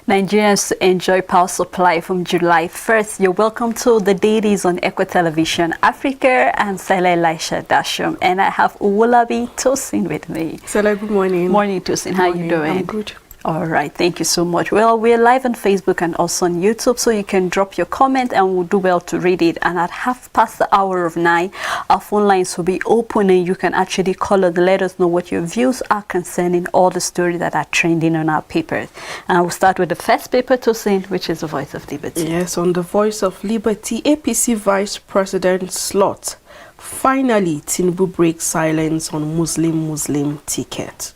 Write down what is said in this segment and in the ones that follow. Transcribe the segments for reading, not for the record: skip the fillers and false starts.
Nigerians enjoy power supply from July 1st. You're welcome to the Dailies on Echo Television Africa and Sele Elisha Dashum. And I have Uwolabi Tosin with me. Sele, good morning. Morning, Tosin. How are you doing? I'm good. All right, thank you so much. Well, we're live on Facebook and also on YouTube, so you can drop your comment and we'll do well to read it. And at 9:30, our phone lines will be open and you can actually call us and let us know what your views are concerning all the stories that are trending on our papers. And we'll start with the first paper, Tosin, which is the Voice of Liberty. Yes, on the Voice of Liberty, APC Vice President slot. Finally, Tinubu breaks silence on Muslim ticket.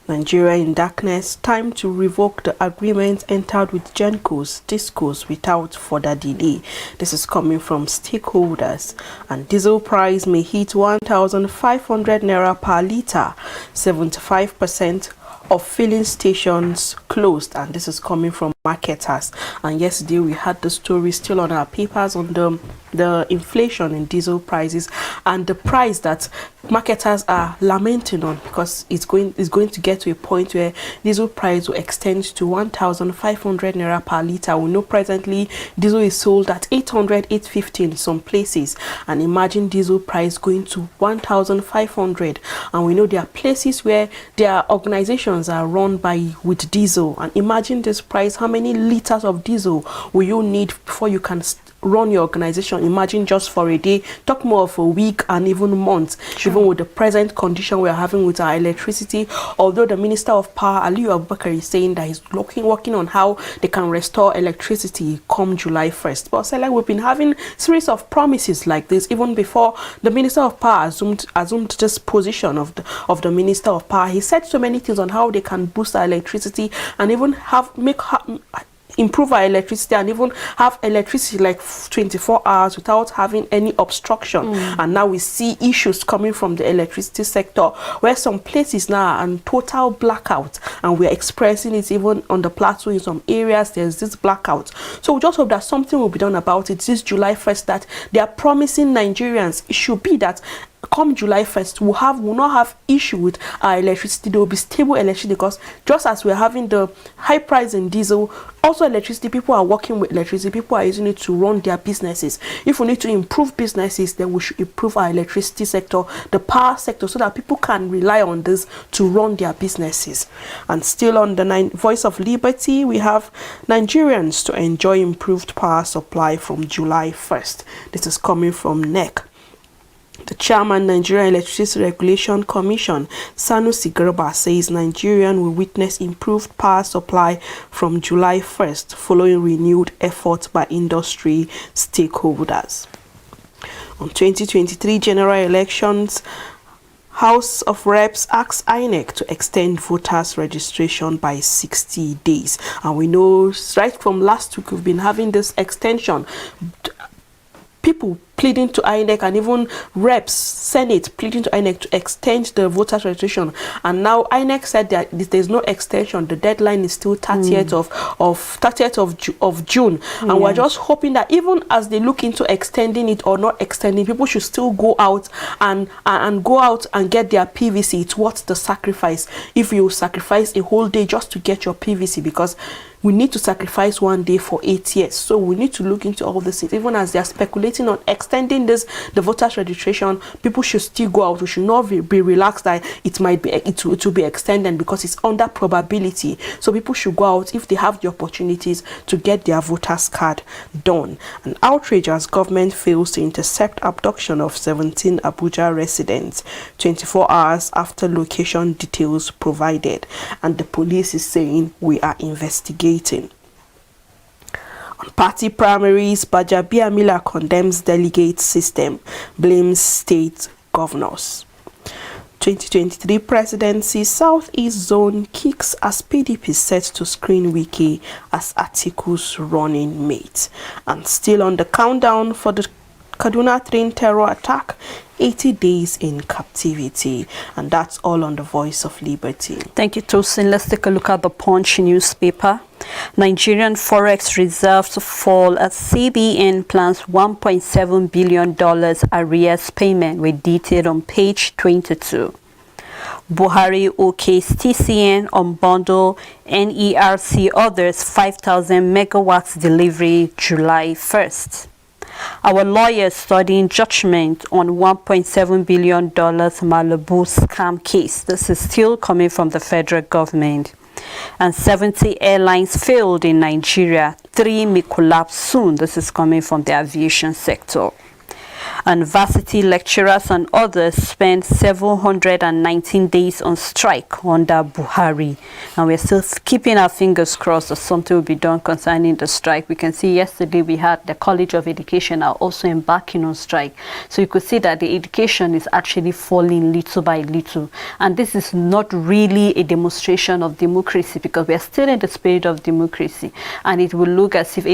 Nigeria in darkness, time to revoke the agreement entered with Gencos, Discos without further delay. This is coming from stakeholders. And diesel price may hit 1,500 naira per litre, 75% of filling stations closed, and this is coming from marketers. And yesterday we had the story still on our papers on the inflation in diesel prices and the price that marketers are lamenting on, because it's going to get to a point where diesel price will extend to 1,500 naira per litre. We know presently diesel is sold at 800, 850 in some places, and imagine diesel price going to 1,500. And we know there are places where their organizations are run with diesel, and imagine this price. How many liters of diesel will you need before you can run your organization? Imagine just for a day, talk more of a week and even months. Sure. Even with the present condition we're having with our electricity, although the Minister of Power, Aliyu Abubakar, is saying that he's working on how they can restore electricity come July 1st. But so, like, we've been having series of promises like this even before the Minister of Power assumed this position of the Minister of Power. He said so many things on how they can boost our electricity and even improve our electricity and even have electricity like 24 hours without having any obstruction. And now we see issues coming from the electricity sector where some places now are on total blackout, and we're expressing it even on the plateau. In some areas there's this blackout. So we just hope that something will be done about it this July 1st, that they are promising Nigerians. It should be that come July 1st, we'll not have issue with our electricity. There will be stable electricity, because just as we're having the high price in diesel, also electricity, people are working with electricity, people are using it to run their businesses. If we need to improve businesses, then we should improve our electricity sector, the power sector, so that people can rely on this to run their businesses. And still on the Voice of Liberty, we have Nigerians to enjoy improved power supply from July 1st. This is coming from NEC. The chairman, Nigerian Electricity Regulation Commission, Sanusi Garba, says Nigerian will witness improved power supply from July 1st following renewed efforts by industry stakeholders. On 2023 general elections, House of Reps asks INEC to extend voters registration by 60 days. And we know right from last week we've been having this extension. People pleading to INEC and even reps, Senate pleading to INEC to extend the voters registration. And now INEC said that there's no extension. The deadline is still 30th of June. And we're just hoping that even as they look into extending it or not extending, people should still go out and go out and get their PVC. It's worth the sacrifice. If you sacrifice a whole day just to get your PVC, because we need to sacrifice one day for 8 years. So we need to look into all this. Even as they are speculating on extending the voters registration, people should still go out. We should not be relaxed that it will be extended, because it's under probability. So people should go out if they have the opportunities to get their voters card done. An outrage as government fails to intercept abduction of 17 Abuja residents 24 hours after location details provided. And the police is saying we are investigating. Party primaries, Bajabiamila condemns delegate system, blames state governors. 2023 presidency Southeast Zone kicks as PDP set to screen Wike as Atiku's running mate. And still on the countdown for the Kaduna train terror attack, 80 days in captivity. And that's all on the Voice of Liberty. Thank you, Tosin. Let's take a look at the Punch newspaper. Nigerian forex reserves fall as CBN plans $1.7 billion arrears payment, with detail on page 22. Buhari OK's TCN on bundle NERC orders 5,000 megawatts delivery July 1st. Our lawyers studying judgment on $1.7 billion Malibu scam case. This is still coming from the federal government. And 70 airlines failed in Nigeria. 3 may collapse soon. This is coming from the aviation sector. And varsity lecturers and others spent 719 days on strike under Buhari. And we're still keeping our fingers crossed that something will be done concerning the strike. We can see yesterday we had the College of Education are also embarking on strike. So you could see that the education is actually falling little by little. And this is not really a demonstration of democracy, because we are still in the spirit of democracy. And it will look as if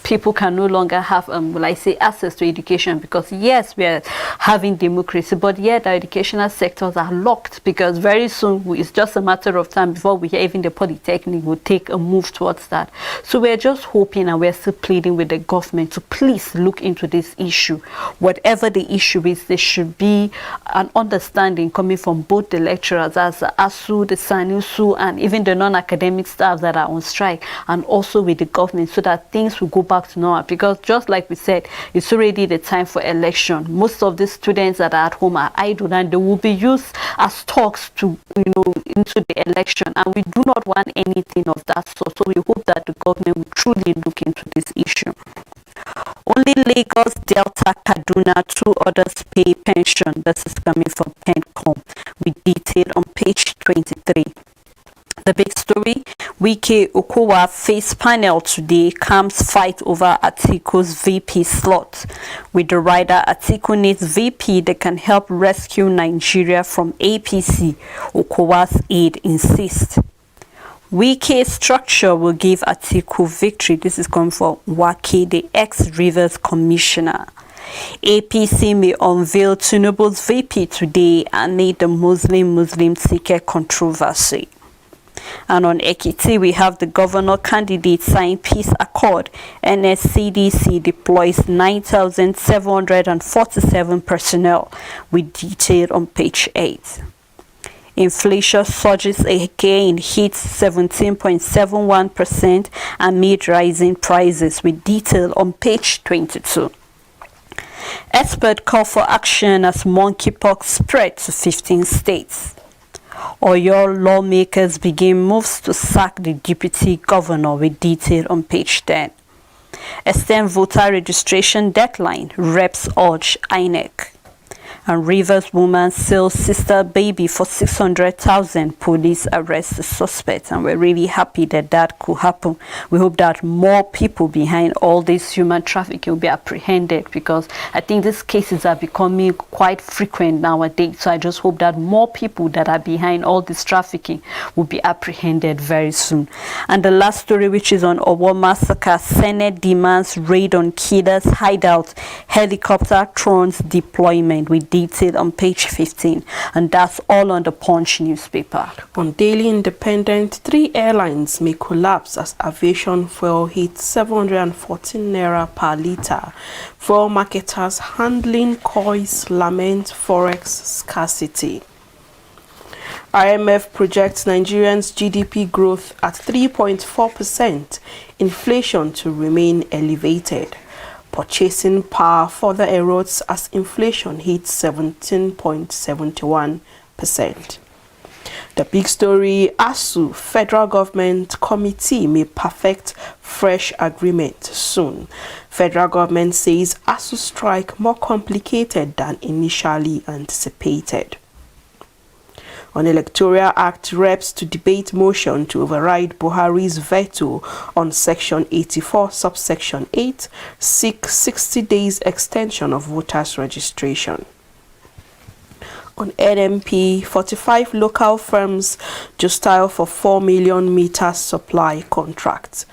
people can no longer have, access to education, because yes, we are having democracy, but yet our educational sectors are locked, because very soon it's just a matter of time before we hear even the polytechnic will take a move towards that. So we're just hoping, and we're still pleading with the government to please look into this issue. Whatever the issue is, there should be an understanding coming from both the lecturers, as the ASU, the SANUSU, and even the non-academic staff that are on strike, and also with the government, so that things will go back to normal. Because just like we said, it's already the time for election. Most of the students that are at home are idle, and they will be used as talks to, into the election, and we do not want anything of that sort. So we hope that the government will truly look into this issue. Only Lagos, Delta, Kaduna, 2 others pay pension. This is coming from PENCOM, with detail on page 23. The big story: Wike Okowa face panel today, calms fight over Atiku's VP slot. With the rider Atiku needs VP that can help rescue Nigeria from APC, Okowa's aide insists. Wike's structure will give Atiku victory. This is coming from Wake, the ex-Rivers commissioner. APC may unveil Tinubu's VP today amid the Muslim ticket controversy. And on Ekiti, we have the governor candidate sign peace accord. NSCDC deploys 9,747 personnel, with detail on page 8. Inflation surges again, hits 17.71% amid rising prices, with detail on page 22. Experts call for action as monkeypox spread to 15 states. Oyo lawmakers begin moves to sack the deputy governor, with detail on page 10. Extend voter registration deadline, reps urge INEC. And Rivers woman sells sister baby for 600,000. Police arrest the suspect, and we're really happy that that could happen. We hope that more people behind all this human trafficking will be apprehended, because I think these cases are becoming quite frequent nowadays. So I just hope that more people that are behind all this trafficking will be apprehended very soon. And the last story, which is on Owo massacre, Senate demands raid on killers' hideout, helicopter drones deployment, with detail on page 15. And that's all on the Punch newspaper. On Daily Independent, 3 airlines may collapse as aviation fuel hits 714 naira per litre. Fuel marketers handling coins lament forex scarcity. IMF projects Nigerians' GDP growth at 3.4%, inflation to remain elevated. Purchasing power further erodes as inflation hits 17.71%. The big story: ASU Federal Government Committee may perfect fresh agreement soon. Federal government says ASU strike more complicated than initially anticipated. On Electoral Act, reps to debate motion to override Buhari's veto on Section 84, subsection 8, seek 60 days extension of voters' registration. On NMP, 45 local firms just filed for 4 million meter supply contracts.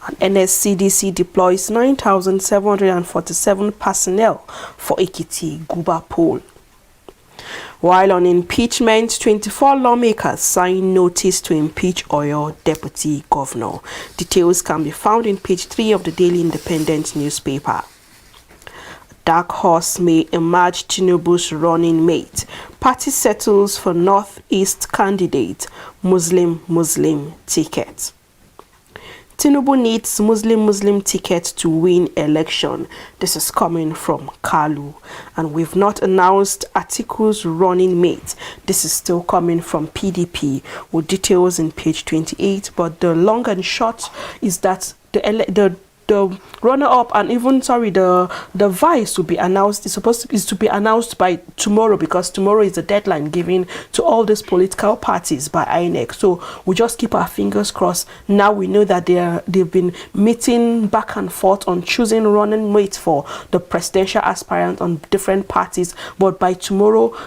And NSCDC deploys 9,747 personnel for Ekiti Guba poll. While on impeachment, 24 lawmakers signed notice to impeach Oyo Deputy Governor. Details can be found in page 3 of the Daily Independent newspaper. Dark horse may emerge Tinubu's running mate. Party settles for Northeast candidate Muslim ticket. Tinubu needs Muslim ticket to win election. This is coming from Kalu. And we've not announced Atiku's running mate. This is still coming from PDP with details in page 28. But the long and short is that the runner-up and even the vice will be announced. It's to be announced by tomorrow, because tomorrow is the deadline given to all these political parties by INEC. So we just keep our fingers crossed. Now we know that they've been meeting back and forth on choosing running mates for the presidential aspirant on different parties. But by tomorrow,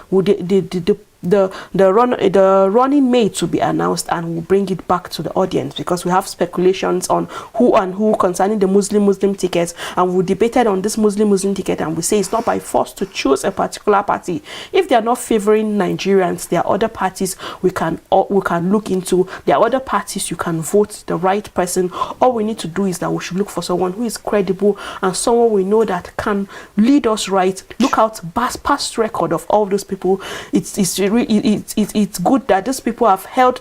the running mates will be announced, and we'll bring it back to the audience, because we have speculations on who concerning the Muslim tickets, and we debated on this Muslim ticket, and we say it's not by force to choose a particular party. If they are not favoring Nigerians, there are other parties we can look into. There are other parties you can vote the right person. All we need to do is that we should look for someone who is credible and someone we know that can lead us right. Look out past record of all those people. It's good that these people have held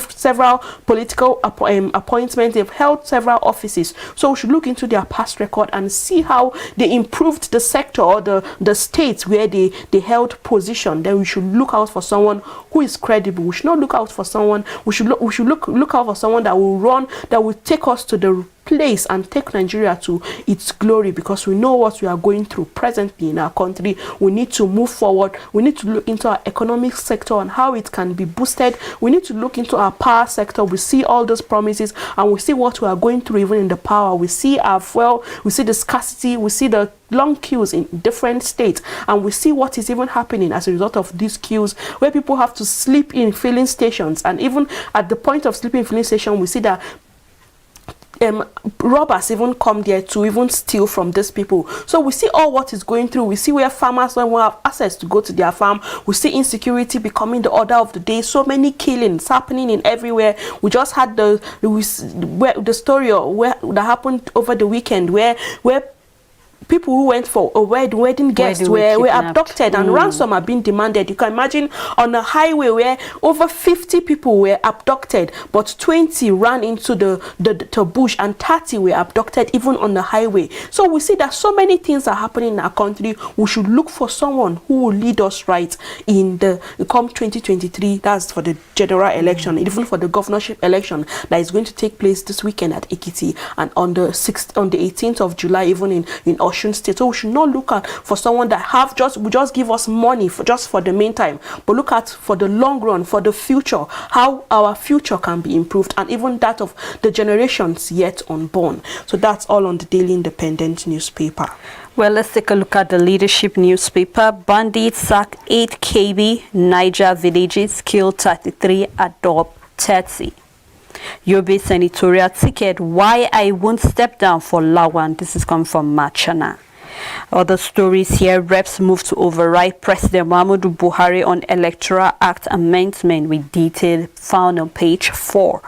several political appointments. They've held several offices. So we should look into their past record and see how they improved the sector or the states where they held position. Then we should look out for someone who is credible. We should not look out for someone. We should look out for someone that will take us to the place and take Nigeria to its glory, because we know what we are going through presently in our country. We need to move forward. We need to look into our economic sector and how it can be boosted. We need to look into our power sector. We see all those promises and we see what we are going through even in the power. We see our fuel, we see the scarcity, we see the long queues in different states, and we see what is even happening as a result of these queues, where people have to sleep in filling stations, and even at the point of sleeping in filling station, we see that robbers even come there to even steal from these people. So we see all what is going through. We see where farmers don't have access to go to their farm. We see insecurity becoming the order of the day. So many killings happening in everywhere. We just had the story that happened over the weekend where people who went for a wedding guests were abducted, and ransom are being demanded. You can imagine on a highway where over 50 people were abducted, but 20 ran into the bush and 30 were abducted even on the highway. So we see that so many things are happening in our country. We should look for someone who will lead us right in the come 2023. That's for the general election, even for the governorship election that is going to take place this weekend at Ekiti, and on the 18th of July, even in Osun State. So we should not look at for someone that will just give us money for the meantime, but look at for the long run, for the future, how our future can be improved, and even that of the generations yet unborn. So that's all on the Daily Independent newspaper. Well, let's take a look at the Leadership newspaper. Bandits sack 8 KB Niger villages, kill 33, adopt 30. Yobe senatorial ticket, why I won't step down for Lawan. This is coming from Machana. Other stories here. Reps move to override President Muhammadu Buhari on Electoral Act amendment with detail found on page 4.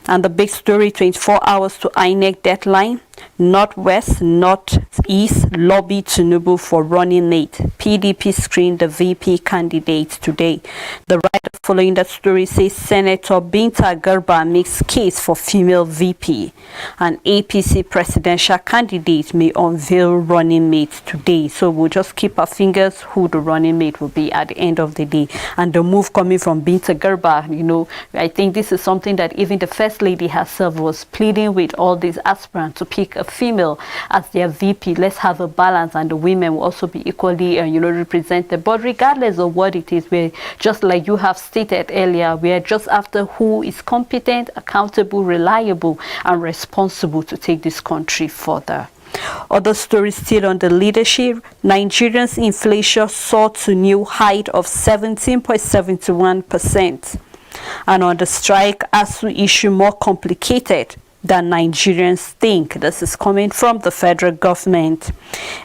And the big story, 24 hours to INEC deadline. Northwest, Northeast lobby Tinubu for running late. PDP screened the VP candidate today. The writer following that story says Senator Binta Garba makes case for female VP. An APC presidential candidate may unveil running mate today. So we'll just keep our fingers who the running mate will be at the end of the day. And the move coming from Binta Garba, I think this is something that even the First Lady herself was pleading with all these aspirants to pick a female as their VP. Let's have a balance, and the women will also be equally, represented. But regardless of what it is, we're just like you have stated earlier, we are just after who is competent, accountable, reliable, and responsible to take this country further. Other stories still on the leadership. Nigerians' inflation soared to new height of 17.71%. And on the strike, ASU issue more complicated than Nigerians think. This is coming from the federal government.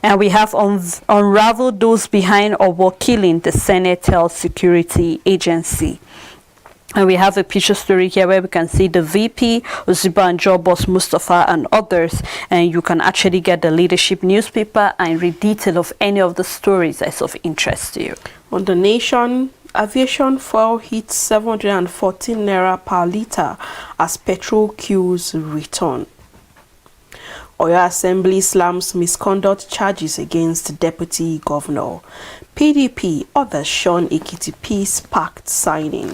And we have unraveled those behind Owo killing, the Senate Health Security Agency. And we have a picture story here where we can see the VP, Ozibanjo, Boss Mustafa, and others. And you can actually get the leadership newspaper and read detail of any of the stories that's of interest to you. On the Nation, aviation fuel hits 714 naira per litre as petrol queues return. Oyo Assembly slams misconduct charges against Deputy Governor. PDP, others shun Ekiti Peace Pact signing.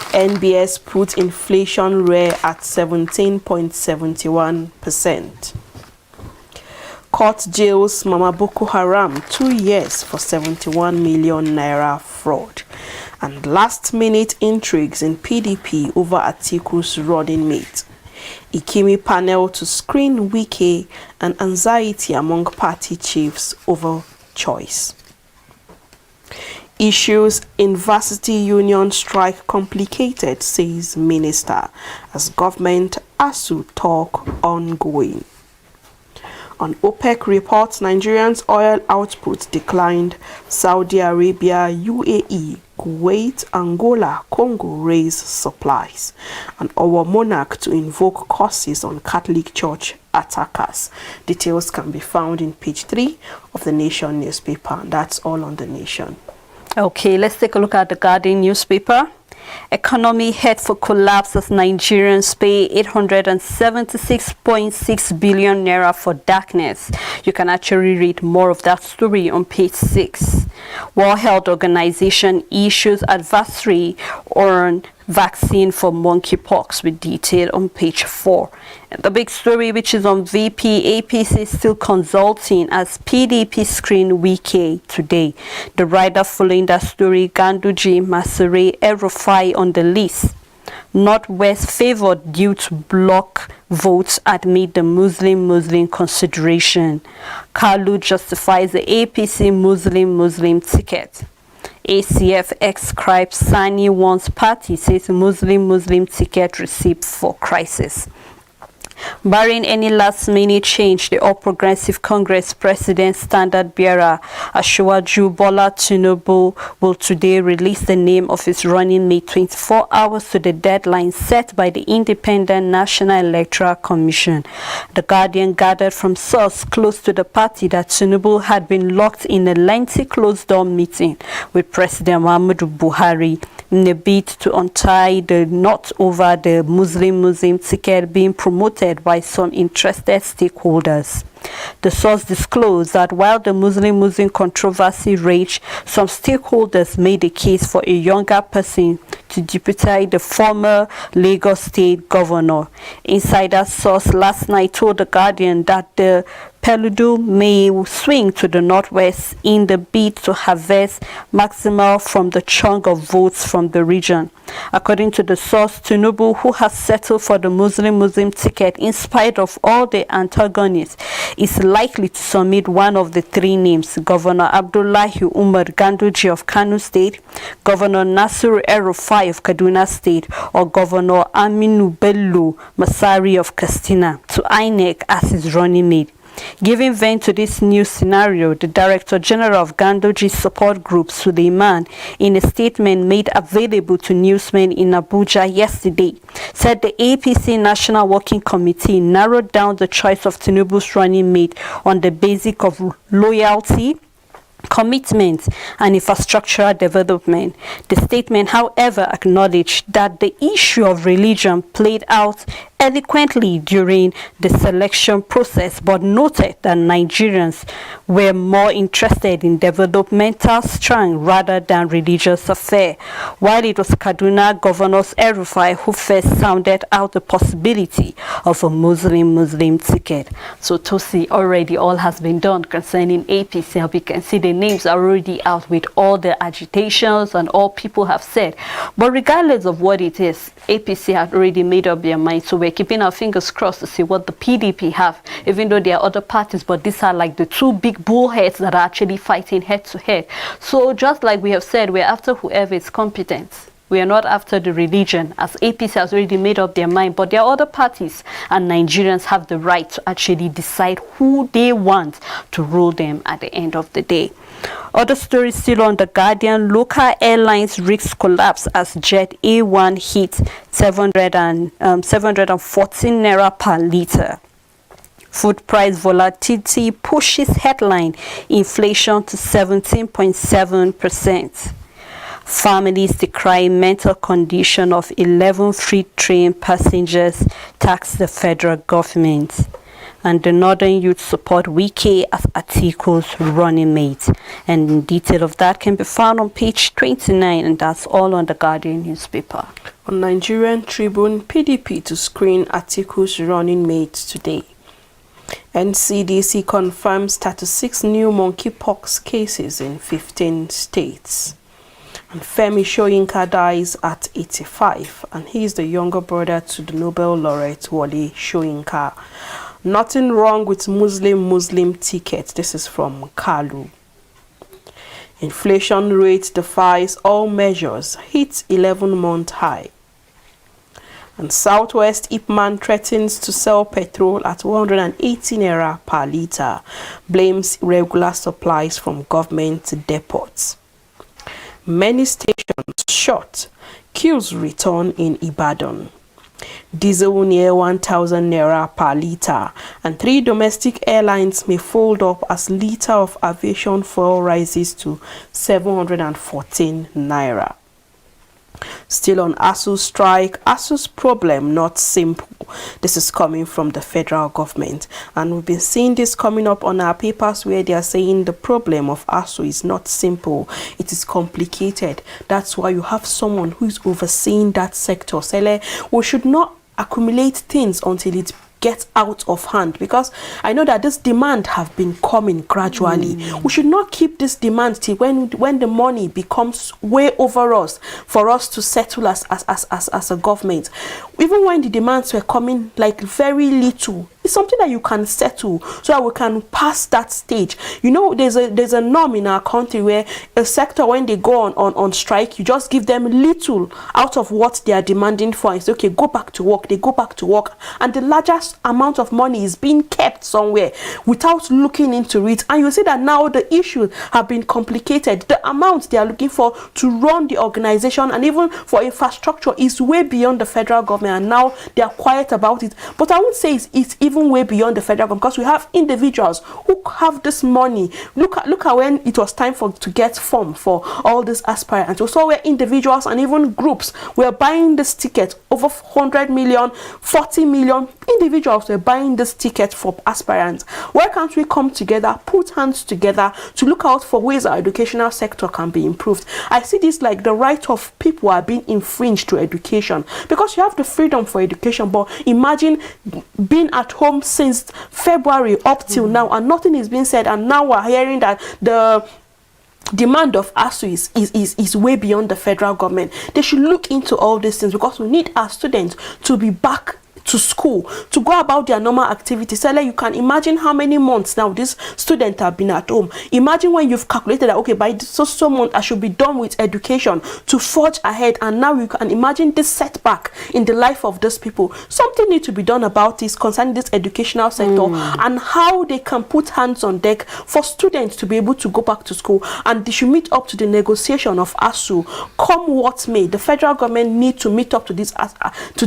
NBS put inflation rare at 17.71%. Court jails Mama Boko Haram 2 years for 71 million naira fraud. And last-minute intrigues in PDP over Atiku's running mate. Ikimi panel to screen Wike and anxiety among party chiefs over choice. Issues in varsity union strike complicated, says minister, as government ASU talk ongoing. On OPEC reports, Nigerians' oil output declined. Saudi Arabia, UAE, Kuwait, Angola, Congo raise supplies. And our monarch to invoke curses on Catholic Church attackers. Details can be found in page 3 of the Nation newspaper. That's all on the Nation. Okay, let's take a look at the Guardian newspaper. Economy head for collapse as Nigerians pay 876.6 billion naira for darkness. You can actually read more of that story on page 6. World Health Organization issues advisory on vaccine for monkeypox with detail on page 4. And the big story, which is on VP, APC still consulting as PDP screen Wike today. The writer following that story, Ganduji, Masere, El-Rufai on the list. Northwest favored due to block votes amid the Muslim consideration. Kalu justifies the APC Muslim ticket. ACF ex-scribe Sani wants party says Muslim ticket receipt for crisis. Barring any last-minute change, the All Progressive Congress President Standard Bearer Asiwaju Bola Tinubu will today release the name of his running mate 24 hours to the deadline set by the Independent National Electoral Commission. The Guardian gathered from sources close to the party that Tinubu had been locked in a lengthy closed-door meeting with President Muhammadu Buhari in a bid to untie the knot over the Muslim ticket being promoted by some interested stakeholders. The source disclosed that while the Muslim controversy raged, some stakeholders made a case for a younger person to deputy the former Lagos State governor. Insider source last night told The Guardian that the Peludu may swing to the northwest in the bid to harvest maximal from the chunk of votes from the region. According to the source, Tinubu, who has settled for the Muslim ticket in spite of all the antagonists, is likely to submit one of the three names: Governor Abdullahi Umar Ganduji of Kano State, Governor Nasiru El-Rufai of Kaduna State, or Governor Aminu Bello Masari of Katsina to INEC as his running mate. Giving vent to this new scenario, the Director General of Ganduji's support group, Suleiman, in a statement made available to newsmen in Abuja yesterday, said the APC National Working Committee narrowed down the choice of Tinubu's running mate on the basis of loyalty, commitment, and infrastructural development. The statement, however, acknowledged that the issue of religion played out eloquently during the selection process, but noted that Nigerians were more interested in developmental strength rather than religious affair, while it was Kaduna Governor El-Rufai who first sounded out the possibility of a Muslim ticket. So Tosi, already all has been done concerning APC, and we can see the names are already out with all the agitations and all people have said. But regardless of what it is, APC had already made up their mind, so we're keeping our fingers crossed to see what the PDP have, even though there are other parties, but these are like the two big bullheads that are actually fighting head to head. So just like we have said, we're after whoever is competent. We are not after the religion, as APC has already made up their mind, but there are other parties, and Nigerians have the right to actually decide who they want to rule them at the end of the day. Other stories still on The Guardian. Local airlines risk collapse as Jet A1 hit 714 naira per litre. Food price volatility pushes headline inflation to 17.7%. Families decry mental condition of 11 free train passengers, tax the federal government. And the Northern Youth support Wike as Atiku's running mate. And detail of that can be found on page 29, and that's all on the Guardian newspaper. On Nigerian Tribune, PDP to screen Atiku's running mate today. NCDC confirms 36 new monkeypox cases in 15 states. And Femi Soyinka dies at 85, and he is the younger brother to the Nobel laureate Wole Soyinka. Nothing wrong with Muslim ticket. This is from Kalu. Inflation rate defies all measures, hits 11-month high. And Southwest Ipman threatens to sell petrol at 180 naira per litre, blames irregular supplies from government depots. Many stations shut, queues return in Ibadan. Diesel near 1,000 naira per litre, and 3 domestic airlines may fold up as litre of aviation fuel rises to 714 naira. Still on ASU's strike, ASU's problem not simple. This is coming from the federal government, and we've been seeing this coming up on our papers where they are saying the problem of ASU is not simple, it is complicated. That's why you have someone who is overseeing that sector. Sele, we should not accumulate things until it get out of hand, because I know that this demand have been coming gradually. We should not keep this demand till when the money becomes way over us for us to settle as a government. Even when the demands were coming like very little, it's something that you can settle so that we can pass that stage. You know, there's a norm in our country where a sector, when they go on strike, you just give them little out of what they are demanding for. It's okay, go back to work. They go back to work, and the largest amount of money is being kept somewhere without looking into it. And you see that now the issues have been complicated. The amount they are looking for to run the organization and even for infrastructure is way beyond the federal government, and now they are quiet about it. But I would say it's even way beyond the federal government, because we have individuals who have this money. Look at when it was time to get form for all these aspirants. We saw where individuals and even groups were buying this ticket, over 100 million, 40 million individuals were buying this ticket for aspirants. Why can't we come together, put hands together to look out for ways our educational sector can be improved? I see this like the right of people are being infringed to education, because you have the freedom for education, but imagine being at home since February up till now and nothing is being said, and now we're hearing that the demand of ASU is way beyond the federal government. They should look into all these things, because we need our students to be back to school, to go about their normal activities. So like, you can imagine how many months now these students have been at home. Imagine when you've calculated that, okay, by so month I should be done with education to forge ahead, and now you can imagine this setback in the life of these people. Something needs to be done about this concerning this educational sector and how they can put hands on deck for students to be able to go back to school, and they should meet up to the negotiation of ASU. Come what may, the federal government need to meet up to this to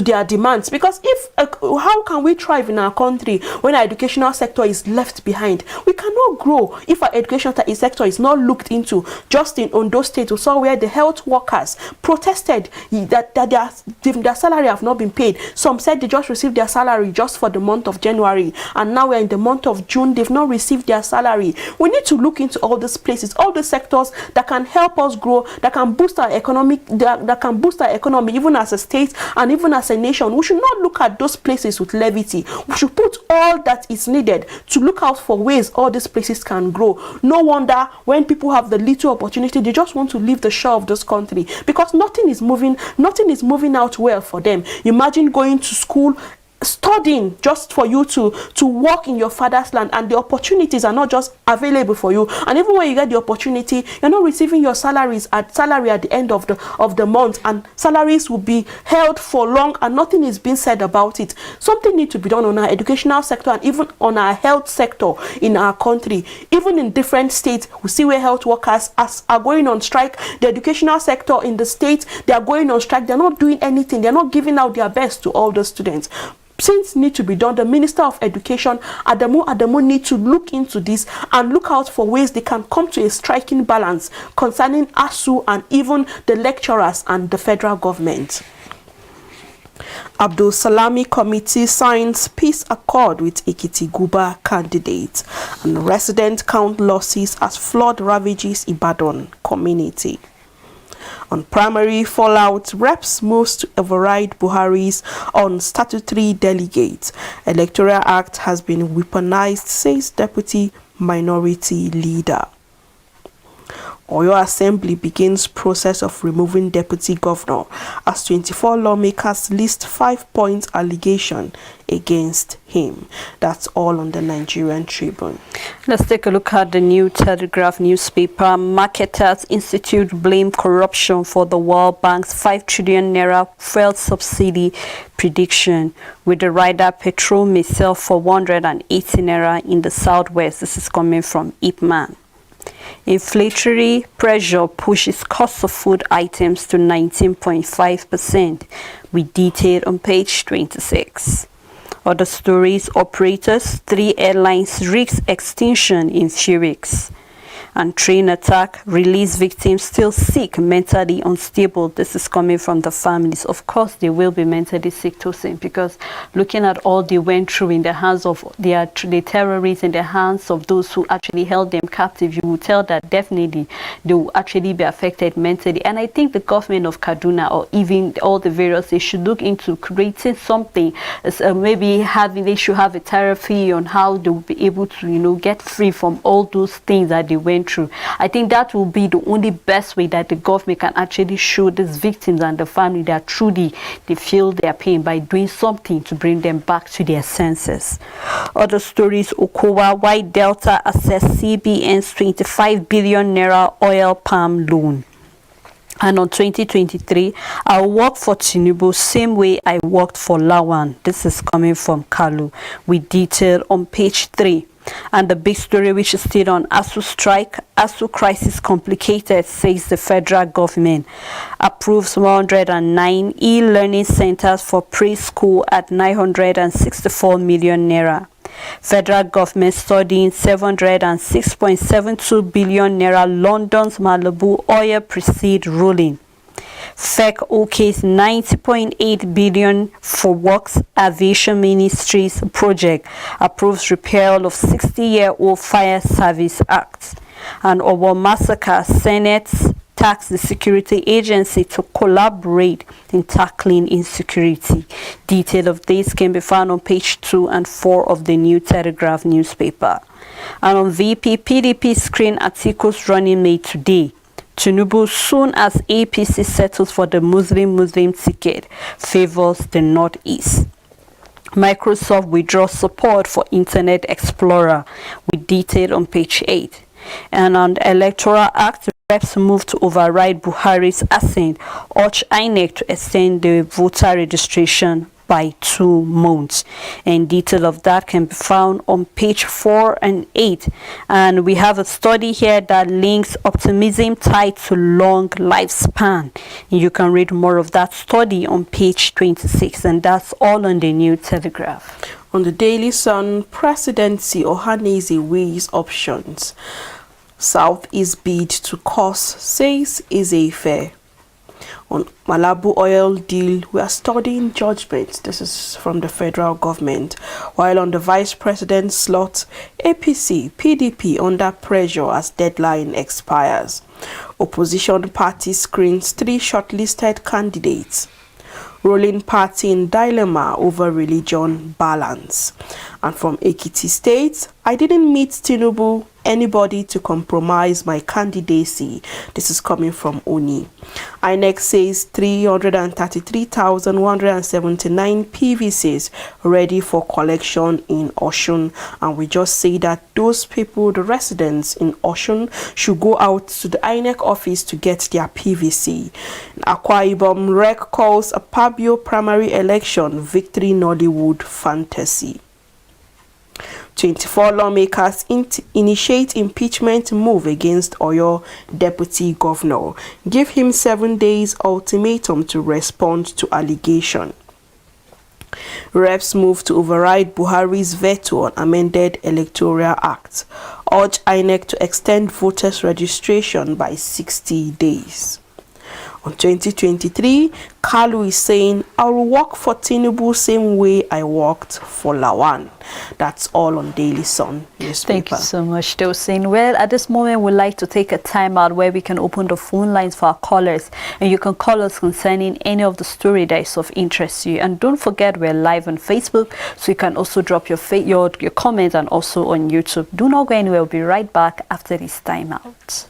their their demands. Because if how can we thrive in our country when our educational sector is left behind? We cannot grow if our educational sector is not looked into. Just in Ondo State, we saw where the health workers protested that their salary have not been paid. Some said they just received their salary just for the month of January, and now we're in the month of June, they've not received their salary. We need to look into all these places, all the sectors that can help us grow, that can boost our economic, that can boost our economy, even as a state and even as a nation. We should not look at those places with levity. We should put all that is needed to look out for ways all these places can grow. No wonder when people have the little opportunity, they just want to leave the shore of this country, because nothing is moving out well for them. Imagine going to school, studying just for you to work in your father's land, and the opportunities are not just available for you, and even when you get the opportunity, you're not receiving your salary at the end of the month, and salaries will be held for long and nothing is being said about it. Something needs to be done on our educational sector and even on our health sector in our country. Even in different states, we see where health workers are going on strike. The educational sector in the state, they are going on strike. They're not doing anything. They're not giving out their best to all the students. Things need to be done. The Minister of Education, Adamu, need to look into this and look out for ways they can come to a striking balance concerning ASU and even the lecturers and the federal government. Abdul Salami Committee signs peace accord with Ekiti Guba candidate, and resident count losses as flood ravages Ibadan community. On primary fallout, reps moves to override Buhari's on statutory delegates. Electoral Act has been weaponized, says Deputy Minority Leader. Oyo Assembly begins process of removing Deputy Governor as 24 lawmakers list 5-point allegation against him. That's all on the Nigerian Tribune. Let's take a look at the New Telegraph newspaper. Marketers Institute blame corruption for the World Bank's 5 trillion naira fuel subsidy prediction, with the rider petrol may sell for 180 naira in the southwest. This is coming from Ipman. Inflationary pressure pushes cost of food items to 19.5%, with detail on page 26. Other stories: operators, 3 airlines risk extinction in few weeks. And train attack, release victims still sick, mentally unstable. This is coming from the families. Of course, they will be mentally sick to say, because looking at all they went through in the hands of the terrorists, in the hands of those who actually held them captive, you will tell that definitely they will actually be affected mentally. And I think the government of Kaduna, or even all the various, they should look into creating something, maybe they should have a therapy on how they will be able to, get free from all those things that they went through. I think that will be the only best way that the government can actually show these victims and the family that truly they feel their pain, by doing something to bring them back to their senses. Other stories: Okowa, why Delta assess CBN's 25 billion naira oil palm loan. And on 2023, I'll work for Tinubu same way I worked for Lawan. This is coming from Kalu, with detail on page 3. And the big story, which is still on ASU strike, ASU crisis complicated, says the federal government. Approves 109 e-learning centers for preschool at 964 million naira. Federal government studying 706.72 billion naira London's Malibu oil proceed ruling. FEC OK's 90.8 billion for Works Aviation Ministries project, approves repeal of 60-year-old Fire Service Act. And Owo massacre, Senate tasked the security agency to collaborate in tackling insecurity. Detail of this can be found on page 2 and 4 of the New Telegraph newspaper. And on VP, PDP screen articles running mate today. Tinubu, soon as APC settles for the Muslim ticket, favors the Northeast. Microsoft withdraws support for Internet Explorer, with detail on page 8. And on the Electoral Act, reps move to override Buhari's assent, urge INEC to extend the voter registration by 2 months, and detail of that can be found on page 4 and 8. And we have a study here that links optimism tied to long lifespan. You can read more of that study on page 26, and that's all on the New Telegraph. On the Daily Sun, presidency Ohanaeze weighs options. Southeast bid to cost, says Eze-Ife. On Malabu oil deal, we are studying judgment. This is from the federal government. While on the vice president slot, APC, PDP under pressure as deadline expires. Opposition party screens 3 shortlisted candidates. Ruling party in dilemma over religion balance. And from Ekiti State, I didn't meet Tinubu, anybody to compromise my candidacy. This is coming from Oni. INEC says 333,179 PVCs ready for collection in Osun. And we just say that those people, the residents in Osun, should go out to the INEC office to get their PVC. Akwa Ibom Rec calls a Pabio primary election victory Nollywood fantasy. 24 lawmakers initiate impeachment move against Oyo deputy governor. Give him 7 days ultimatum to respond to allegation. Reps move to override Buhari's veto on amended Electoral Act. Urge INEC to extend voters' registration by 60 days. On 2023, Kalu is saying, I will work for Tinubu same way I worked for Lawan. That's all on Daily Sun newspaper. Thank you so much, Tosin. Well, at this moment, we'd like to take a time out where we can open the phone lines for our callers. And you can call us concerning any of the story that is of interest to you. And don't forget, we're live on Facebook, so you can also drop your comments, and also on YouTube. Do not go anywhere. We'll be right back after this time out.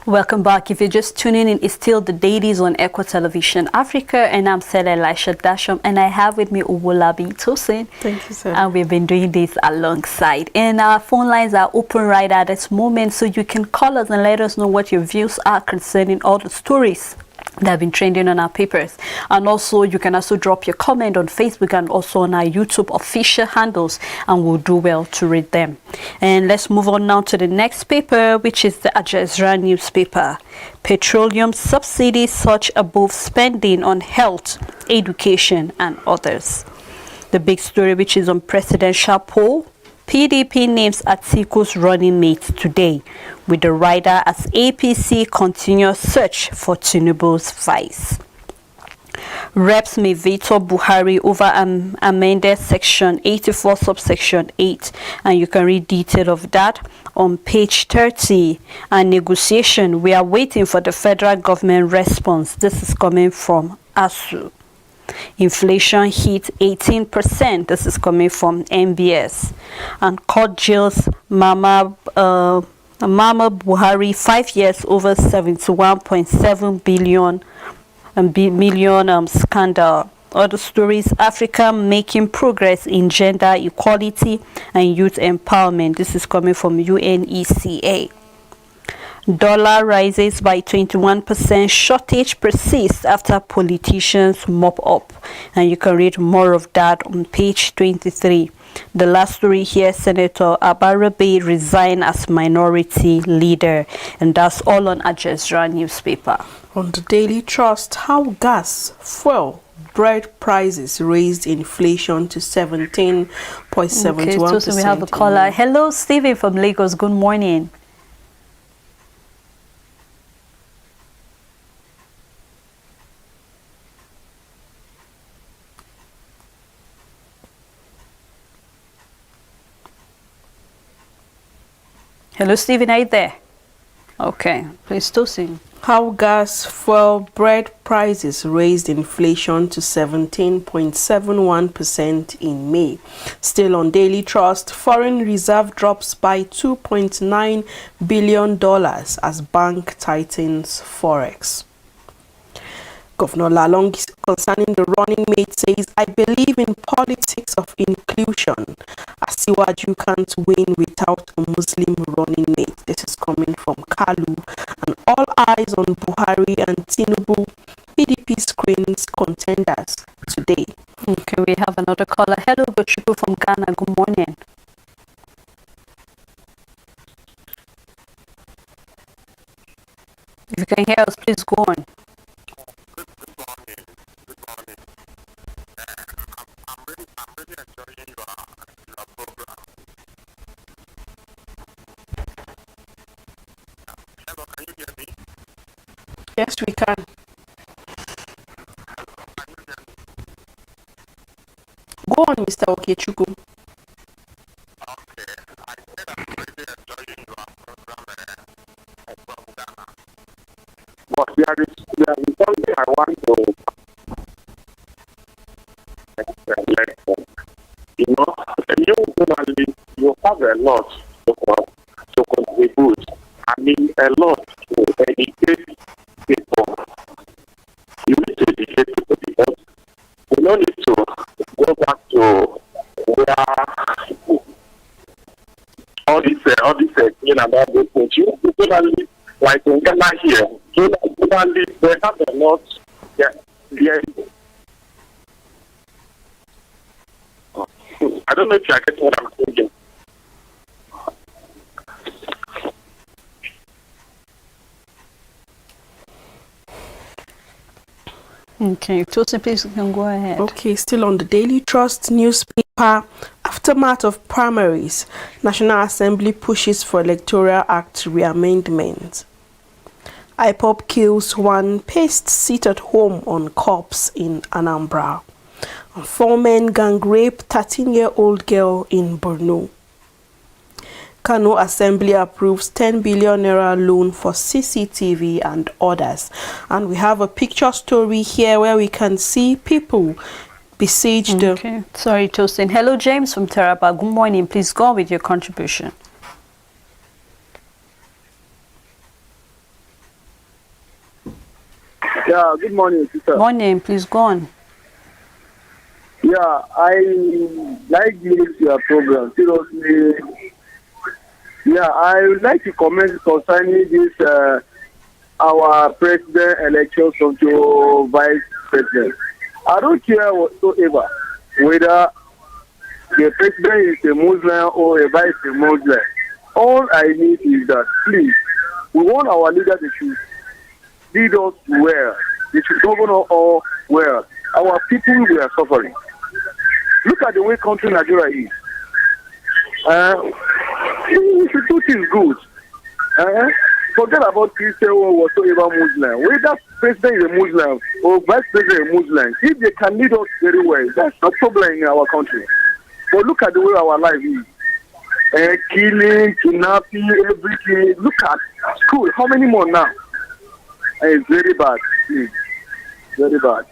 Welcome back. If you're just tuning in, it's still the Dailies on Echo Television Africa, and I'm Sela Elisha Dasham, and I have with me Owolabi Tosin. Thank you, sir. And we've been doing this alongside. And our phone lines are open right at this moment, so you can call us and let us know what your views are concerning all the stories that have been trending on our papers. And also, you can also drop your comment on Facebook and also on our YouTube official handles, and we'll do well to read them. And let's move on now to the next paper, which is the Al Jazeera newspaper. Petroleum subsidies surge above spending on health, education, and others. The big story, which is on presidential poll, PDP names Atiku's running mate today, with the rider as APC continuous search for Tinubu's vice. Reps may veto Buhari over amended section 84 subsection 8, and you can read detail of that on page 30. And negotiation, we are waiting for the federal government response. This is coming from ASU. Inflation hit 18%. This is coming from MBS. And court jails Mama Buhari 5 years over 71.7 million scandal. Other stories: Africa making progress in gender equality and youth empowerment. This is coming from UNECA. Dollar rises by 21%. Shortage persists after politicians mop up. And you can read more of that on page 23. The last story here, Senator Abarabe resigned as minority leader. And that's all on Al Jazeera newspaper. On the Daily Trust, how gas, fuel, bread prices raised inflation to 17.71%. Okay, so we have a caller. Hello, Stephen from Lagos. Good morning. Hello, Stephen, are you there? Okay, please Tosin. How gas, fuel, bread prices raised inflation to 17.71% in May. Still on Daily Trust, foreign reserve drops by $2.9 billion as bank tightens forex. Governor Lalong, concerning the running mate, says, I believe in politics of inclusion. Asiwaju can't win without a Muslim running mate. This is coming from Kalu. And all eyes on Buhari and Tinubu PDP screens contenders today. Okay, we have another caller. Hello, Gochiku from Ghana. Good morning. If you can hear us, please go on. Yes, we can. Go on, Mr. Okechukwu. But there is something I want to learn from. You know, you normally you have a lot to contribute. I mean, a lot to educate people. You need to educate people because we don't need to go back to where all this thing about those things. You totally like in Ghana here. Totally, they have a lot. Yeah. I don't know if you are getting what I'm thinking. Okay, Tosin, please, you can go ahead. Okay, still on the Daily Trust newspaper. Aftermath of primaries, National Assembly pushes for Electoral Act reamendment. IPOB kills one paced seat at home on corpse in Anambra. 4 men gang rape 13-year-old girl in Borno. Kano Assembly approves 10 billion naira loan for CCTV and others. And we have a picture story here where we can see people besieged. Okay, sorry, Tosin. Hello, James from Taraba. Good morning. Please go on with your contribution. Yeah, good morning, sister. Morning, please go on. Yeah, I like your program. Seriously. Yeah, I would like to comment concerning this our president election to vice president. I don't care whatsoever whether the president is a Muslim or a vice Muslim. All I need is that, please, we want our leaders to lead us well. They should govern us well. Our people were suffering. Look at the way country Nigeria is. We should do things good. Forget about Christian or whatsoever Muslim. Whether president is a Muslim or vice president is a Muslim, if they can lead us very well, that's no problem in our country. But look at the way our life is. Killing, kidnapping, everything. Look at school. How many more now? It's very bad. Very bad.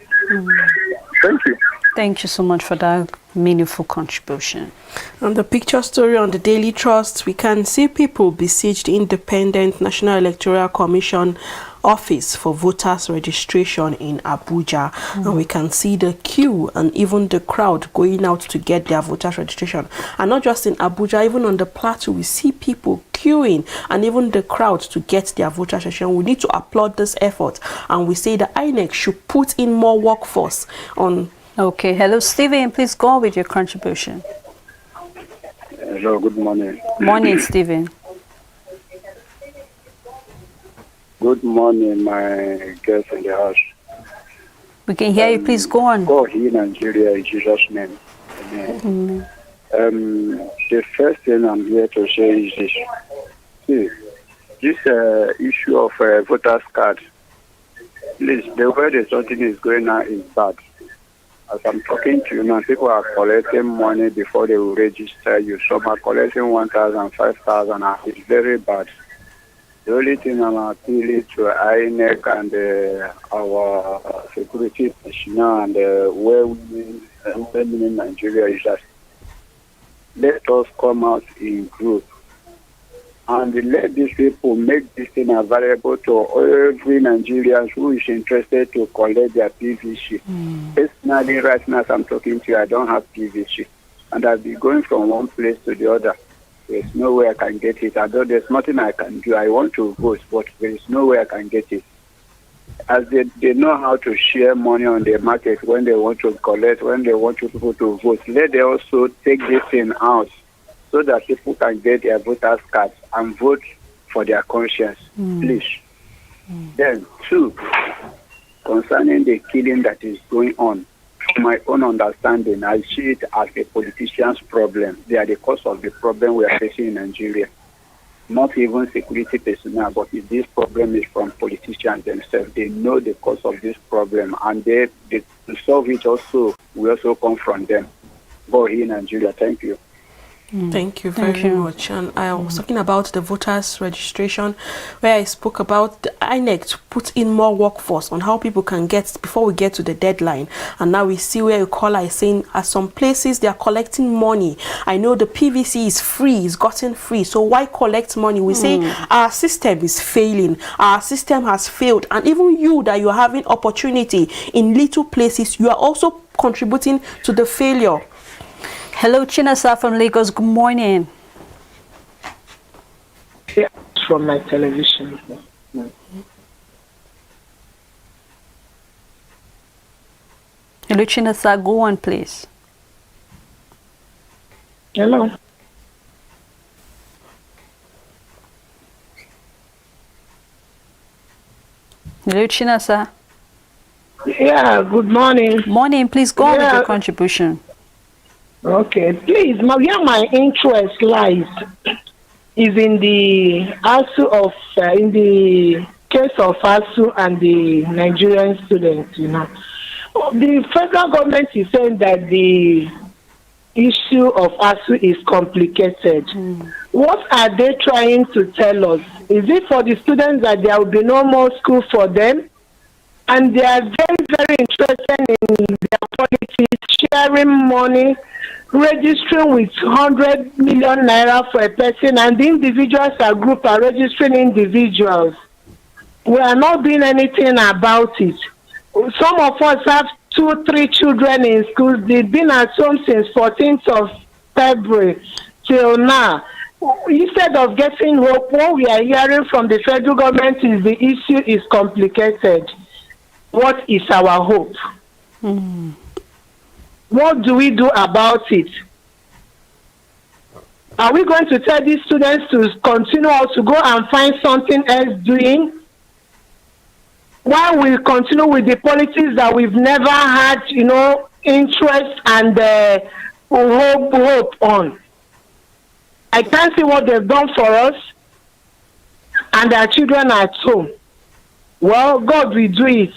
Thank you. Thank you so much for that meaningful contribution. On the picture story on the Daily Trust, we can see people besieged Independent National Electoral Commission office for voters registration in Abuja. And we can see the queue and even the crowd going out to get their voters registration. And not just in Abuja, even on the plateau, we see people queuing and even the crowd to get their voters registration. We need to applaud this effort, and we say the INEC should put in more workforce on. Okay, hello, Stephen. Please go on with your contribution. Hello, good morning. Morning, Stephen. Good morning, my guest in the house. We can hear you. Please go on. God heal Nigeria in Jesus' name. Amen. The first thing I'm here to say is this. See, this issue of voters card, please, the way the something is going on is bad. As I'm talking to you now, people are collecting money before they will register you. Some are collecting 1,000, 5,000, and it's very bad. The only thing I'm appealing to INEC and our security personnel and well-meaning Nigeria is that let us come out in group and let these people make this thing available to every Nigerian who is interested to collect their PVC. Personally, right now as I'm talking to you, I don't have PVC. And I'll be going from one place to the other. There's no way I can get it. There's nothing I can do. I want to vote, but there is no way I can get it. As they know how to share money on the market when they want to collect, when they want people to vote, let them also take this thing out so that people can get their voters' cards and vote for their conscience, please. Then, two, concerning the killing that is going on, from my own understanding, I see it as a politician's problem. They are the cause of the problem we are facing in Nigeria. Not even security personnel, but if this problem is from politicians themselves. They know the cause of this problem, and they to solve it also, we also come from them. But here in Nigeria, thank you. Thank you very much. And I was talking about the voters registration, where I spoke about the INEC to put in more workforce on how people can get before we get to the deadline. And now we see where a caller is saying at some places they are collecting money. I know the PVC is free, it's gotten free. So why collect money? We say our system is failing. Our system has failed. And even you that you're having opportunity in little places, you are also contributing to the failure. Hello, Chinasa from Lagos. Good morning. Yeah, from my television. Hello, Chinasa. Go on, please. Hello. Hello, Chinasa. Yeah, good morning. Morning. Please go on with your contribution. Okay, please, where my interest lies is in the in the case of ASU and the Nigerian students. The federal government is saying that the issue of ASU is complicated. What are they trying to tell us? Is it for the students that there will be no more school for them? And they are very, very interested in their politics, sharing money, registering with 100 million naira for a person, and the individuals or group are registering individuals. We are not doing anything about it. Some of us have 2-3 children in schools. They've been at home since 14th of February till now. Instead of getting hope, what we are hearing from the federal government is the issue is complicated. What is our hope? What do we do about it? Are we going to tell these students to continue or to go and find something else doing? Why we continue with the politics that we've never had, interest and hope on? I can't see what they've done for us, and their children are at home. Well, God will do it.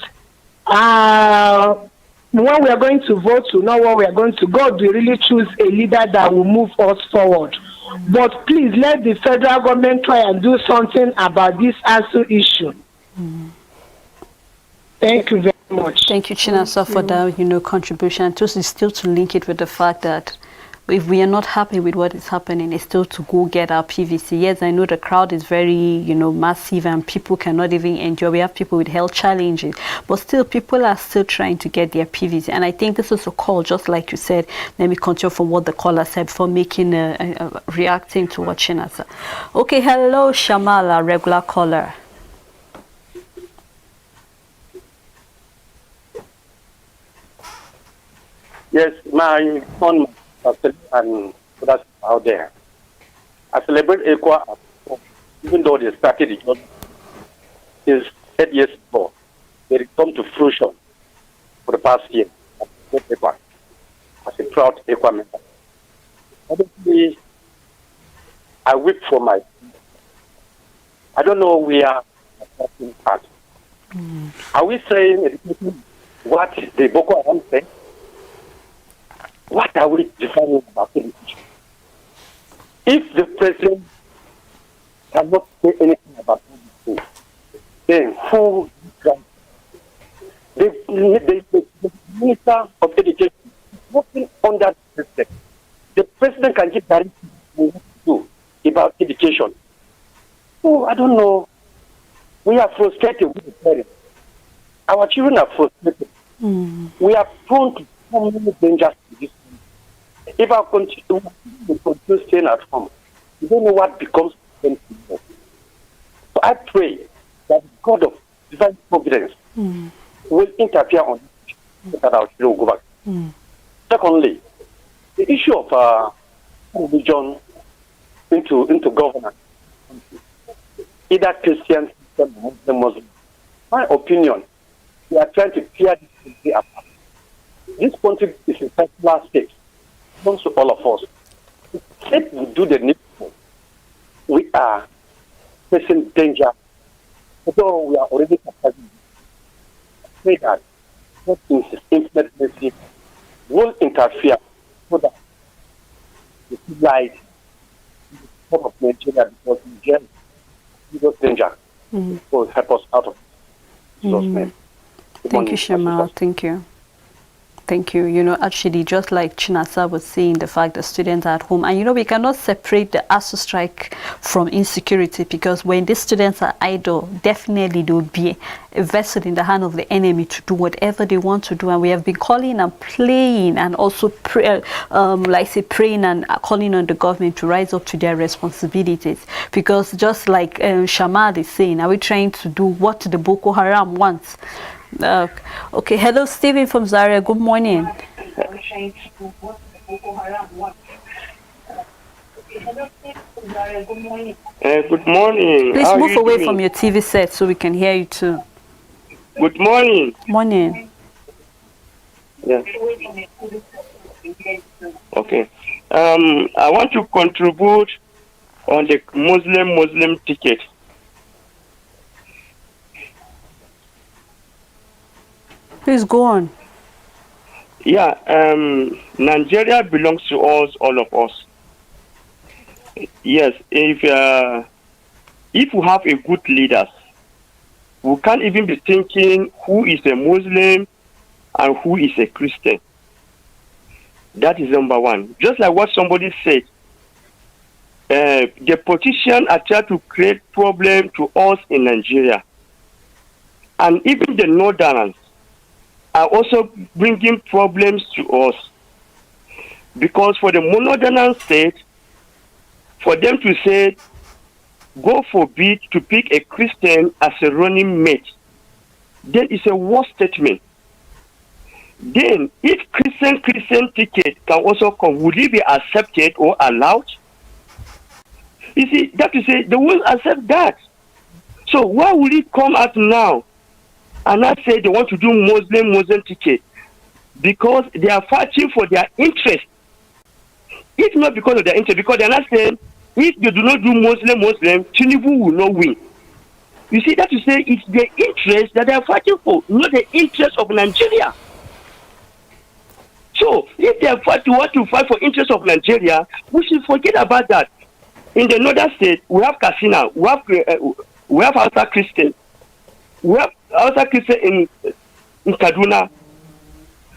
When we are going to vote, to know what we are going to. God will really choose a leader that will move us forward. But please let the federal government try and do something about this ASU issue. Thank you very much. Thank you, Chinasa, for that contribution. Just is still to link it with the fact that if we are not happy with what is happening, it's still to go get our PVC. Yes, I know the crowd is very, massive and people cannot even enjoy. We have people with health challenges, but still people are still trying to get their PVC. And I think this is a call, just like you said. Let me continue from what the caller said before making reacting to what China said. Okay, hello, Shamala, regular caller. Yes, my phone and that's out there. I celebrate EQUA, even though they started it since 8 years ago. They come to fruition for the past year. As a proud EQUA member. Obviously, I weep for my. I don't know where at. Are we saying what the Boko Haram say? What are we defining about this issue? If the president cannot say anything about president can give directions what to do about education. So I don't know. We are frustrated with the parents. Our children are frustrated. We are prone to so many dangers in this country. If I continue staying at home, you don't know what becomes of them tomorrow. So I pray that God of divine providence will interfere on this issue so that our children will go back. Secondly, the issue of religion into governance, either Christian system or Muslim. My opinion, we are trying to clear this country apart. This country is a secular state. It belongs to all of us. If we do the needful, we are facing danger. Although we are already capable, I pray that God in His infinite mercy will interfere so that the civilized in the form of Nigeria, because Nigeria is a danger, will help us out of it. In Jesus' name. Thank you, Shema. Thank you. Thank you. You know, actually, just like Chinasa was saying, the fact that students are at home, and you know, we cannot separate the ASU strike from insecurity, because when these students are idle, definitely they will be a vessel in the hand of the enemy to do whatever they want to do. And we have been calling and playing and also praying and calling on the government to rise up to their responsibilities, because just like Shamad is saying, are we trying to do what the Boko Haram wants? Okay, hello, Stephen from Zaria. Good morning. Good morning. Please How move you away doing? from your TV set so we can hear you too. Good morning. Morning. Yeah. Okay. I want to contribute on the Muslim ticket. Please go on. Yeah. Nigeria belongs to us, all of us. Yes. If we have a good leaders, we can't even be thinking who is a Muslim and who is a Christian. That is number one. Just like what somebody said, the politicians are trying to create problem to us in Nigeria. And even the northerners are also bringing problems to us. Because for the northern state, for them to say, God forbid to pick a Christian as a running mate, then it's a war statement. Then, if Christian ticket can also come, would it be accepted or allowed? You see, that is say they won't accept that. So why would it come out now and not say they want to do Muslim ticket? Because they are fighting for their interest. If not because of their interest, because they are not saying if they do not do Muslim, Tinubu will not win. You see, that is say it's their interest that they are fighting for, not the interest of Nigeria. So if they want to fight for interest of Nigeria, we should forget about that. In the northern state, we have Kasina, we have Hausa Christian, we have Hausa Christian in Kaduna.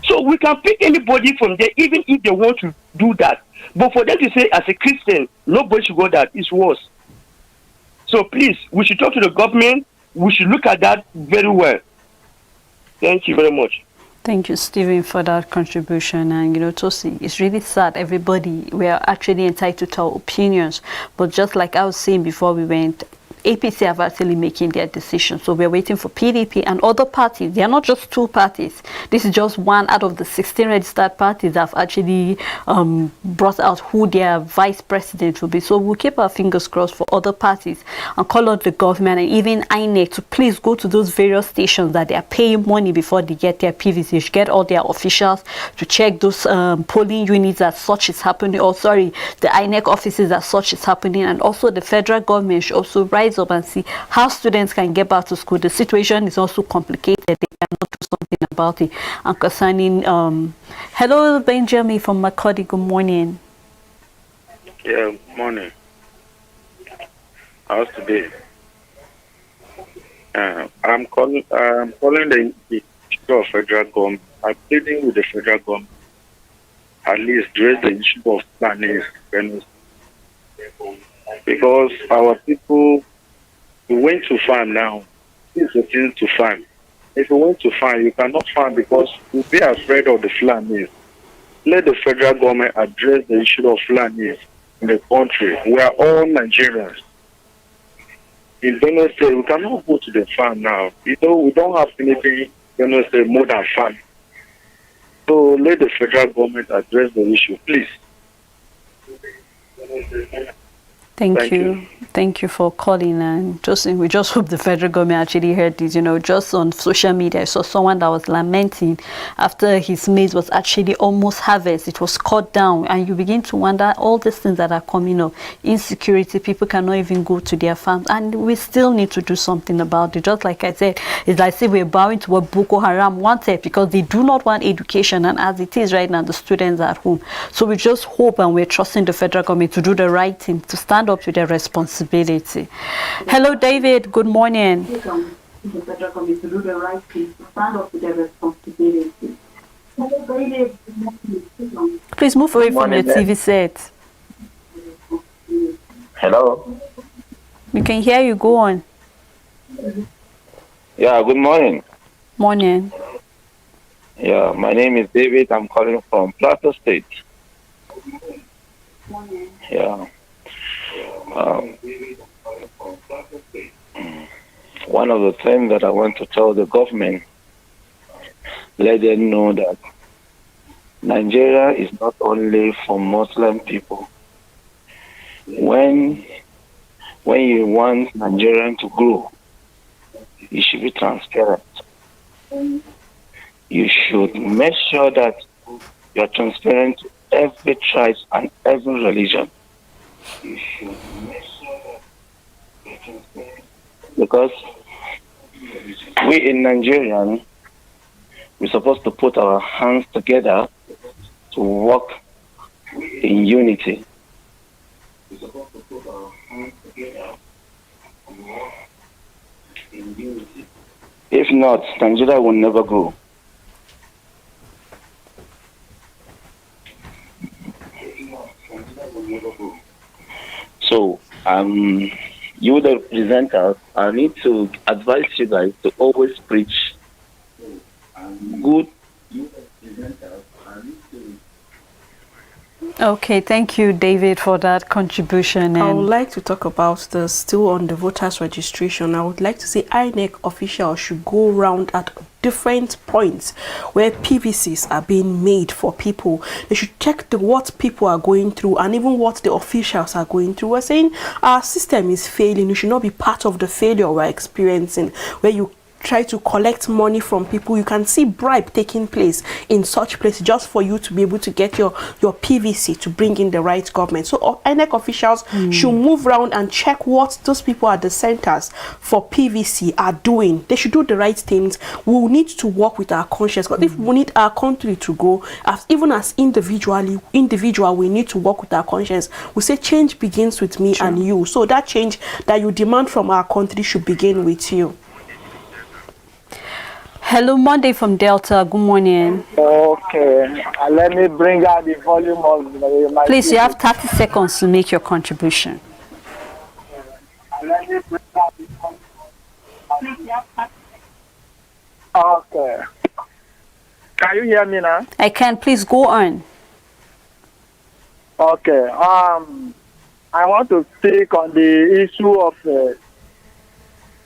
So we can pick anybody from there, even if they want to do that. But for them to say, as a Christian, nobody should go that, it's worse. So please, we should talk to the government. We should look at that very well. Thank you very much. Thank you, Stephen, for that contribution. And you know, Tosi, it's really sad. Everybody, we are actually entitled to our opinions. But just like I was saying before we went, APC have actually making their decision. So we're waiting for PDP and other parties. They are not just two parties. This is just one out of the 16 registered parties that have actually brought out who their vice president will be. So we'll keep our fingers crossed for other parties and call out the government and even INEC to please go to those various stations that they are paying money before they get their PVC. Get all their officials to check those polling units as such is happening. Or sorry, the INEC offices as such is happening. And also the federal government should also rise up and see how students can get back to school. The situation is also complicated. They cannot do something about it. And concerning, hello, Benjamin from Makodi. Good morning. Yeah, morning. How's today? I'm calling the issue of federal government. I'm pleading with the federal government. at least raise the issue of Fulanis, because our people, we went to farm now. It's a thing to farm. If you want to farm, you cannot farm because you'll be afraid of the Fulanis. Let the federal government address the issue of Fulanis in the country. We are all Nigerians. In Benue State, we cannot go to the farm now. We don't have anything, Benue State, more than farm. So let the federal government address the issue, please. Thank you. Thank you for calling, and we just hope the federal government actually heard this. Just on social media, I saw someone that was lamenting after his maize was actually almost harvested. It was cut down, and you begin to wonder all these things that are coming up. Insecurity, people cannot even go to their farms, and we still need to do something about it. Just like I said, it's like say we're bowing to what Boko Haram wanted because they do not want education, and as it is right now, the students are at home. So we just hope and we're trusting the federal government to do the right thing, to stand up to their responsibility. Hello, David. Good morning. The federal government to do the right thing, to stand up to their responsibility. Hello, David. Please move away from your TV set. Hello. We can hear you. Go on. Yeah, good morning. Morning. Yeah, my name is David. I'm calling from Plateau State. Morning. Yeah. One of the things that I want to tell the government, let them know that Nigeria is not only for Muslim people. When you want Nigeria to grow, you should be transparent. You should make sure that you are transparent to every tribe and every religion. Because we in Nigeria, we're supposed to put our hands together to work in unity. If not, Nigeria will never grow. So, you the presenters, I need to advise you guys to always preach good. Okay, thank you, David, for that contribution. I would like to talk about still on the voters registration. I would like to say INEC officials should go around at different points where PVCs are being made for people. They should check what people are going through and even what the officials are going through. We're saying our system is failing. You should not be part of the failure we're experiencing, where you try to collect money from people. You can see bribe taking place in such places just for you to be able to get your PVC to bring in the right government. So INEC officials should move around and check what those people at the centers for PVC are doing. They should do the right things. We will need to work with our conscience, but if we need our country to go, even as individual, we need to work with our conscience. We say change begins with me and you. So that change that you demand from our country should begin with you. Hello, Monday from Delta. Good morning. Okay, let me bring out the volume of my... Please, you have 30 seconds to make your contribution. Okay. Can you hear me now? I can. Please go on. Okay. I want to speak on the issue of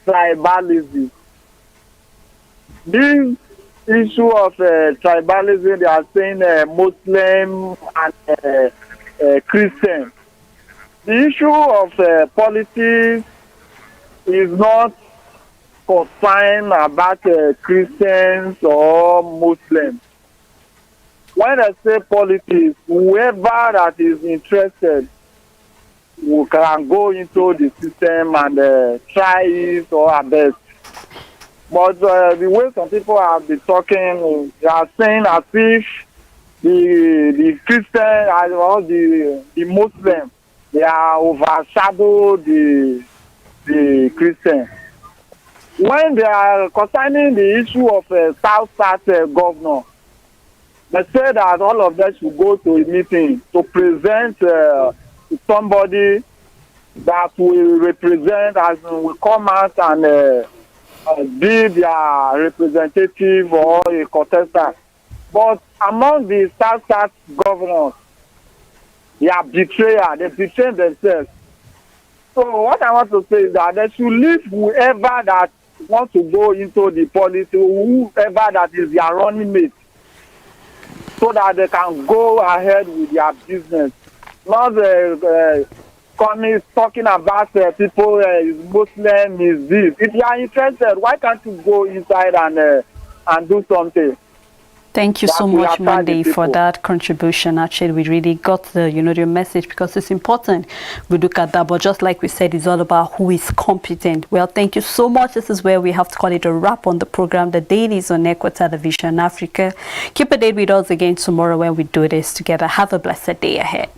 tribalism. This issue of tribalism, they are saying Muslim and Christian. The issue of politics is not confined about Christians or Muslims. When I say politics, whoever that is interested who can go into the system and try it or our best. But the way some people have been talking, they are saying as if the Christian or the Muslim, they are overshadow the Christian. When they are concerning the issue of South governor, They say that all of them should go to a meeting to present somebody that will represent, as will come out and be their representative or a contestant. But among the South governors, they are betrayers. They betray themselves. So what I want to say is that they should leave whoever that wants to go into the politics, whoever that is their running mate, so that they can go ahead with their business. Not talking about people is Muslim, is this. If you are interested, why can't you go inside and do something? Thank you so much, Monday, for that contribution. Actually, we really got the, your message, because it's important we look at that. But just like we said, it's all about who is competent. Well, thank you so much. This is where we have to call it a wrap on the program, The Dailies on Echo Television Africa. Keep a date with us again tomorrow when we do this together. Have a blessed day ahead.